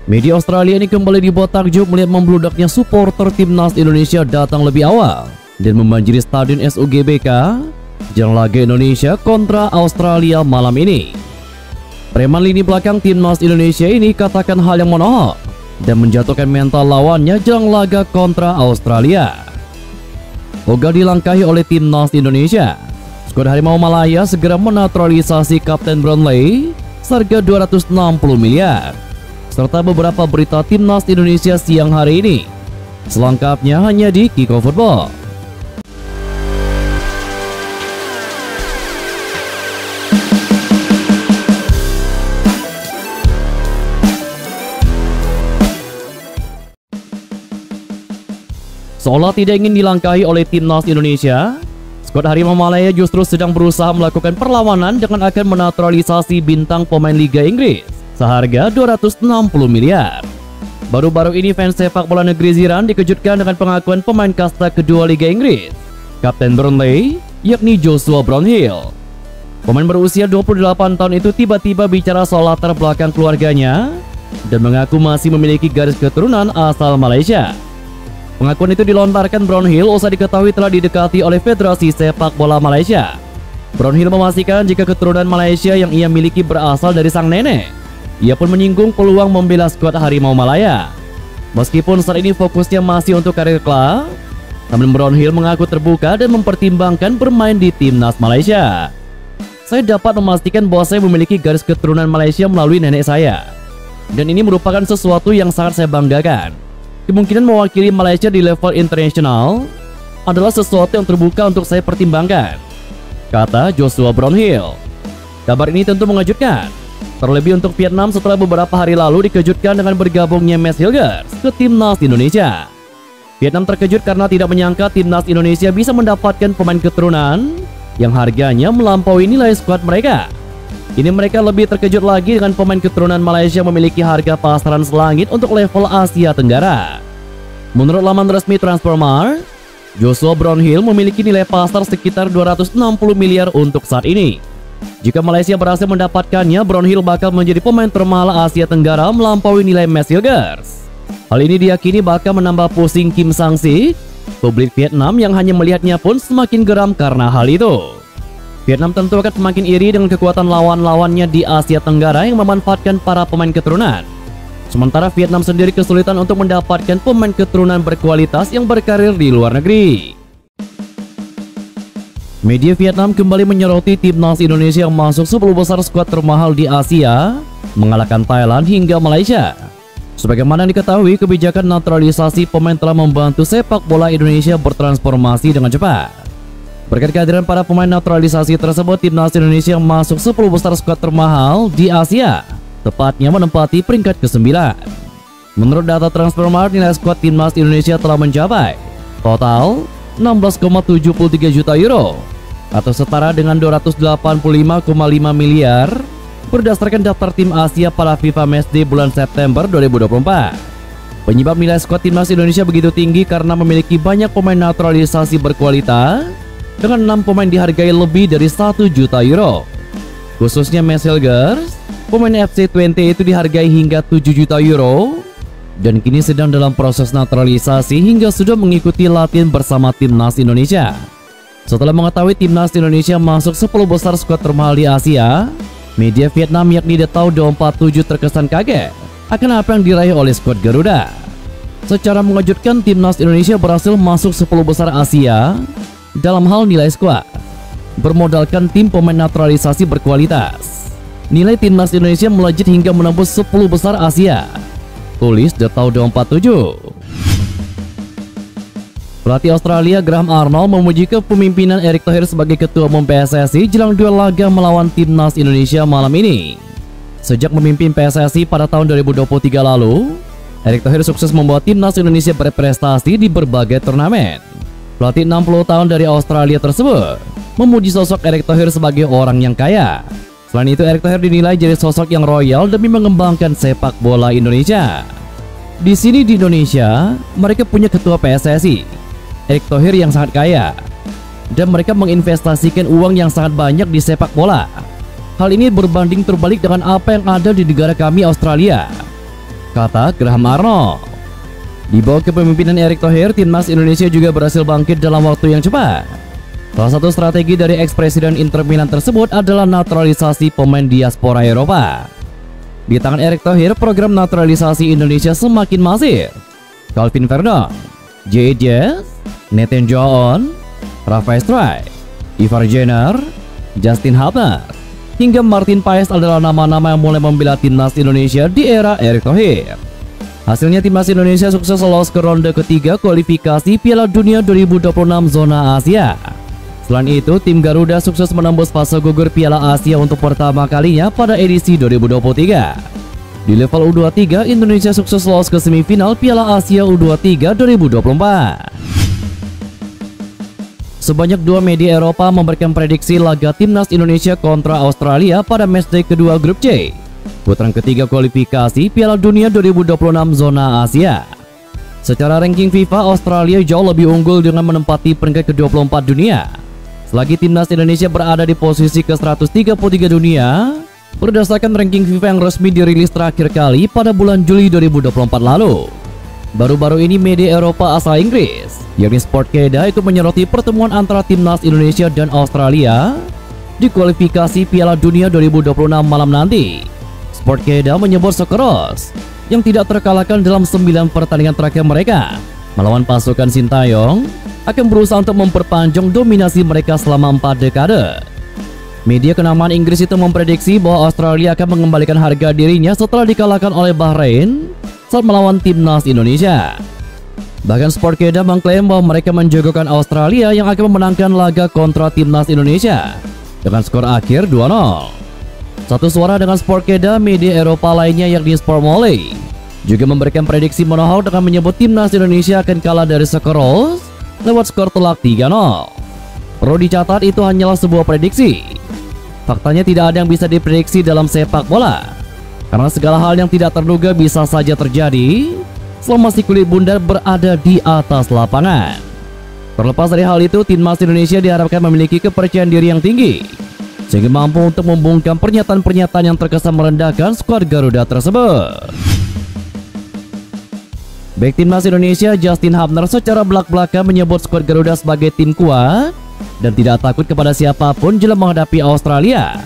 Media Australia ini kembali dibuat takjub melihat membludaknya supporter timnas Indonesia datang lebih awal dan membanjiri stadion SUGBK jelang laga Indonesia kontra Australia malam ini. Preman lini belakang timnas Indonesia ini katakan hal yang menohok dan menjatuhkan mental lawannya jelang laga kontra Australia. Ogah dilangkahi oleh timnas Indonesia. Skuad Harimau Malaya segera menaturalisasi Kapten Brownlee seharga 260 miliar. Serta beberapa berita timnas Indonesia siang hari ini. Selengkapnya hanya di Kiko Football. Seolah tidak ingin dilangkahi oleh timnas Indonesia, skuad Harimau Malaya justru sedang berusaha melakukan perlawanan dengan akan menaturalisasi bintang pemain Liga Inggris seharga 260 miliar. Baru-baru ini fans sepak bola negeri jiran dikejutkan dengan pengakuan pemain kasta kedua Liga Inggris, Kapten Brownlee, yakni Joshua Brownhill. Pemain berusia 28 tahun itu tiba-tiba bicara soal latar belakang keluarganya dan mengaku masih memiliki garis keturunan asal Malaysia. Pengakuan itu dilontarkan Brownhill usai diketahui telah didekati oleh Federasi Sepak Bola Malaysia. Brownhill memastikan jika keturunan Malaysia yang ia miliki berasal dari sang nenek. Ia pun menyinggung peluang membela skuad Harimau Malaya. Meskipun saat ini fokusnya masih untuk karir klub, namun Brownhill mengaku terbuka dan mempertimbangkan bermain di timnas Malaysia. Saya dapat memastikan bahwa saya memiliki garis keturunan Malaysia melalui nenek saya. Dan ini merupakan sesuatu yang sangat saya banggakan. Kemungkinan mewakili Malaysia di level internasional adalah sesuatu yang terbuka untuk saya pertimbangkan, kata Joshua Brownhill. Kabar ini tentu mengejutkan, terlebih untuk Vietnam setelah beberapa hari lalu dikejutkan dengan bergabungnya Max Hilgers ke timnas Indonesia. Vietnam terkejut karena tidak menyangka timnas Indonesia bisa mendapatkan pemain keturunan yang harganya melampaui nilai skuad mereka. Ini mereka lebih terkejut lagi dengan pemain keturunan Malaysia memiliki harga pasaran selangit untuk level Asia Tenggara. Menurut laman resmi Transfermarkt, Joshua Brownhill memiliki nilai pasar sekitar 260 miliar untuk saat ini. Jika Malaysia berhasil mendapatkannya, Brownhill bakal menjadi pemain termahal Asia Tenggara melampaui nilai Max Hilgers. Hal ini diyakini bakal menambah pusing Kim Sang-sik. Publik Vietnam yang hanya melihatnya pun semakin geram karena hal itu. Vietnam tentu akan semakin iri dengan kekuatan lawan-lawannya di Asia Tenggara yang memanfaatkan para pemain keturunan. Sementara Vietnam sendiri kesulitan untuk mendapatkan pemain keturunan berkualitas yang berkarir di luar negeri. Media Vietnam kembali menyoroti timnas Indonesia yang masuk 10 besar skuad termahal di Asia, mengalahkan Thailand hingga Malaysia. Sebagaimana diketahui, kebijakan naturalisasi pemain telah membantu sepak bola Indonesia bertransformasi dengan cepat. Berkat kehadiran para pemain naturalisasi tersebut, timnas Indonesia masuk 10 besar skuad termahal di Asia, tepatnya menempati peringkat ke-9. Menurut data Transfermarkt, nilai skuad timnas Indonesia telah mencapai total 16,73 juta euro atau setara dengan 285,5 miliar berdasarkan daftar tim Asia pada FIFA Matchday bulan September 2024. Penyebab nilai skuad timnas Indonesia begitu tinggi karena memiliki banyak pemain naturalisasi berkualitas dengan 6 pemain dihargai lebih dari 1 juta euro. Khususnya Max Hilgers, pemain FC20 itu dihargai hingga 7 juta euro dan kini sedang dalam proses naturalisasi hingga sudah mengikuti latihan bersama timnas Indonesia. Setelah mengetahui timnas Indonesia masuk 10 besar skuad termahal di Asia, media Vietnam yakni The Tau 247 terkesan kaget akan apa yang diraih oleh skuad Garuda. Secara mengejutkan, timnas Indonesia berhasil masuk 10 besar Asia dalam hal nilai skuad, bermodalkan tim pemain naturalisasi berkualitas. Nilai timnas Indonesia melejit hingga menembus 10 besar Asia, tulis The Tau 247. Pelatih Australia Graham Arnold memuji kepemimpinan Erick Thohir sebagai ketua umum PSSI jelang duel laga melawan timnas Indonesia malam ini. Sejak memimpin PSSI pada tahun 2023 lalu, Erick Thohir sukses membawa timnas Indonesia berprestasi di berbagai turnamen. Pelatih 60 tahun dari Australia tersebut memuji sosok Erick Thohir sebagai orang yang kaya. Selain itu, Erick Thohir dinilai jadi sosok yang royal demi mengembangkan sepak bola Indonesia. Di sini di Indonesia, mereka punya ketua PSSI, Erick Thohir, yang sangat kaya, dan mereka menginvestasikan uang yang sangat banyak di sepak bola. Hal ini berbanding terbalik dengan apa yang ada di negara kami, Australia. kata Graham Arnold. Di bawah kepemimpinan Erick Thohir, timnas Indonesia juga berhasil bangkit dalam waktu yang cepat. Salah satu strategi dari ex-presiden Inter Milan tersebut adalah naturalisasi pemain diaspora Eropa. Di tangan Erick Thohir, program naturalisasi Indonesia semakin masif. Calvin Verdon, J.A. Jazz, Nathan John, Rafael Struijk, Ivar Jenner, Justin Hubner, hingga Martin Paes adalah nama-nama yang mulai membela timnas Indonesia di era Erick Thohir. Hasilnya timnas Indonesia sukses lolos ke ronde ketiga kualifikasi Piala Dunia 2026 zona Asia. Selain itu, tim Garuda sukses menembus fase gugur Piala Asia untuk pertama kalinya pada edisi 2023. Di level U23, Indonesia sukses lolos ke semifinal Piala Asia U23 2024. Sebanyak 2 media Eropa memberikan prediksi laga timnas Indonesia kontra Australia pada matchday kedua grup C, putaran ketiga kualifikasi Piala Dunia 2026 zona Asia. Secara ranking FIFA, Australia jauh lebih unggul dengan menempati peringkat ke-24 dunia, selagi timnas Indonesia berada di posisi ke-133 dunia berdasarkan ranking FIFA yang resmi dirilis terakhir kali pada bulan Juli 2024 lalu. Baru-baru ini media Eropa asal Inggris, yakni Sportkeeda, ikut menyoroti pertemuan antara timnas Indonesia dan Australia di kualifikasi Piala Dunia 2026 malam nanti. Sportkeeda menyebut Sokeros yang tidak terkalahkan dalam 9 pertandingan terakhir mereka melawan pasukan Sintayong akan berusaha untuk memperpanjang dominasi mereka selama 4 dekade. Media kenamaan Inggris itu memprediksi bahwa Australia akan mengembalikan harga dirinya setelah dikalahkan oleh Bahrain saat melawan timnas Indonesia. Bahkan Sportkeeda mengklaim bahwa mereka menjagokan Australia yang akan memenangkan laga kontra timnas Indonesia dengan skor akhir 2-0. Satu suara dengan Sportkeeda, media Eropa lainnya yakni Sportmole juga memberikan prediksi menohok dengan menyebut timnas Indonesia akan kalah dari Sokeros lewat skor telak 3-0. Perlu dicatat, itu hanyalah sebuah prediksi. Faktanya tidak ada yang bisa diprediksi dalam sepak bola, karena segala hal yang tidak terduga bisa saja terjadi selama si kulit bundar berada di atas lapangan. Terlepas dari hal itu, timnas Indonesia diharapkan memiliki kepercayaan diri yang tinggi sehingga mampu untuk membungkam pernyataan-pernyataan yang terkesan merendahkan skuad Garuda tersebut. Bek timnas Indonesia Justin Hubner secara belak-belakan menyebut skuad Garuda sebagai tim kuat dan tidak takut kepada siapapun jika menghadapi Australia.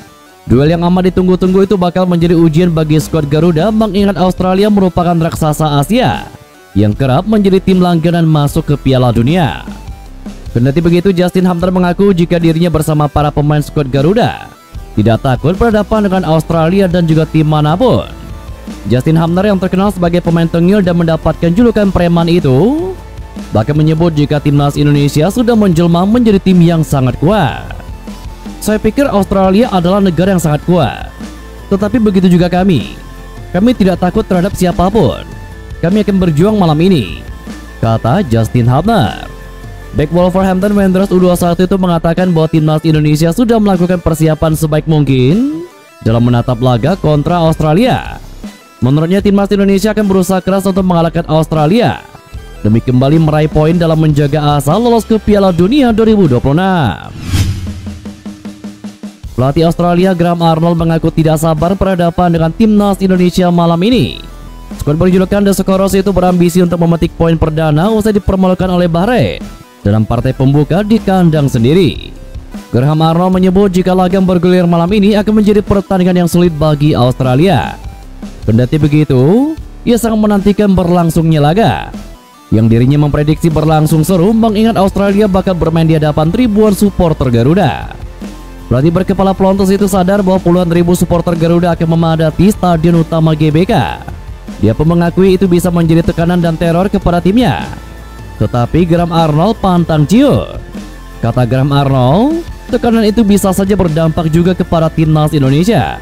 Duel yang amat ditunggu-tunggu itu bakal menjadi ujian bagi skuad Garuda, mengingat Australia merupakan raksasa Asia yang kerap menjadi tim langganan masuk ke Piala Dunia. Kendati begitu, Justin Hubner mengaku jika dirinya bersama para pemain skuad Garuda tidak takut berhadapan dengan Australia dan juga tim manapun. Justin Hubner yang terkenal sebagai pemain tengil dan mendapatkan julukan preman itu bahkan menyebut jika timnas Indonesia sudah menjelma menjadi tim yang sangat kuat. Saya pikir Australia adalah negara yang sangat kuat, tetapi begitu juga kami. Kami tidak takut terhadap siapapun. Kami akan berjuang malam ini, kata Justin Hubner. Bek Wolverhampton Wanderers U21 itu mengatakan bahwa timnas Indonesia sudah melakukan persiapan sebaik mungkin dalam menatap laga kontra Australia. Menurutnya, timnas Indonesia akan berusaha keras untuk mengalahkan Australia demi kembali meraih poin dalam menjaga asa lolos ke Piala Dunia 2026. Pelatih Australia Graham Arnold mengaku tidak sabar berhadapan dengan timnas Indonesia malam ini. Skuad berjulukan The Sokeros itu berambisi untuk memetik poin perdana usai dipermalukan oleh Bahrain dalam partai pembuka di kandang sendiri. Graham Arnold menyebut jika laga bergulir malam ini akan menjadi pertandingan yang sulit bagi Australia. Kendati begitu, ia sangat menantikan berlangsungnya laga yang dirinya memprediksi berlangsung seru, mengingat Australia bakal bermain di hadapan ribuan supporter Garuda. Pelatih berkepala pelontos itu sadar bahwa puluhan ribu supporter Garuda akan memadati stadion utama GBK. Dia pun mengakui itu bisa menjadi tekanan dan teror kepada timnya. Tetapi Graham Arnold pantang ciut. Kata Graham Arnold, tekanan itu bisa saja berdampak juga kepada timnas Indonesia.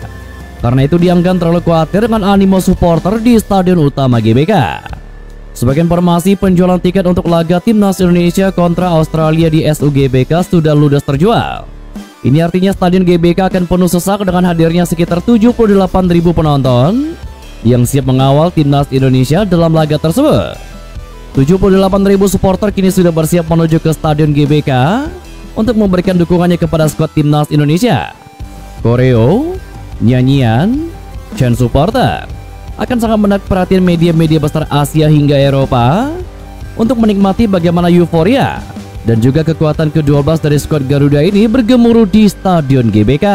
Karena itu dianggap terlalu khawatir dengan animo supporter di stadion utama GBK. Sebagai informasi, penjualan tiket untuk laga timnas Indonesia kontra Australia di SUGBK sudah ludes terjual. Ini artinya stadion GBK akan penuh sesak dengan hadirnya sekitar 78.000 penonton yang siap mengawal timnas Indonesia dalam laga tersebut. 78.000 supporter kini sudah bersiap menuju ke stadion GBK untuk memberikan dukungannya kepada skuad timnas Indonesia. Koreo, nyanyian, chant supporter, akan sangat menarik perhatian media-media besar Asia hingga Eropa untuk menikmati bagaimana euforia dan juga kekuatan ke-12 dari skuad Garuda ini bergemuruh di Stadion GBK.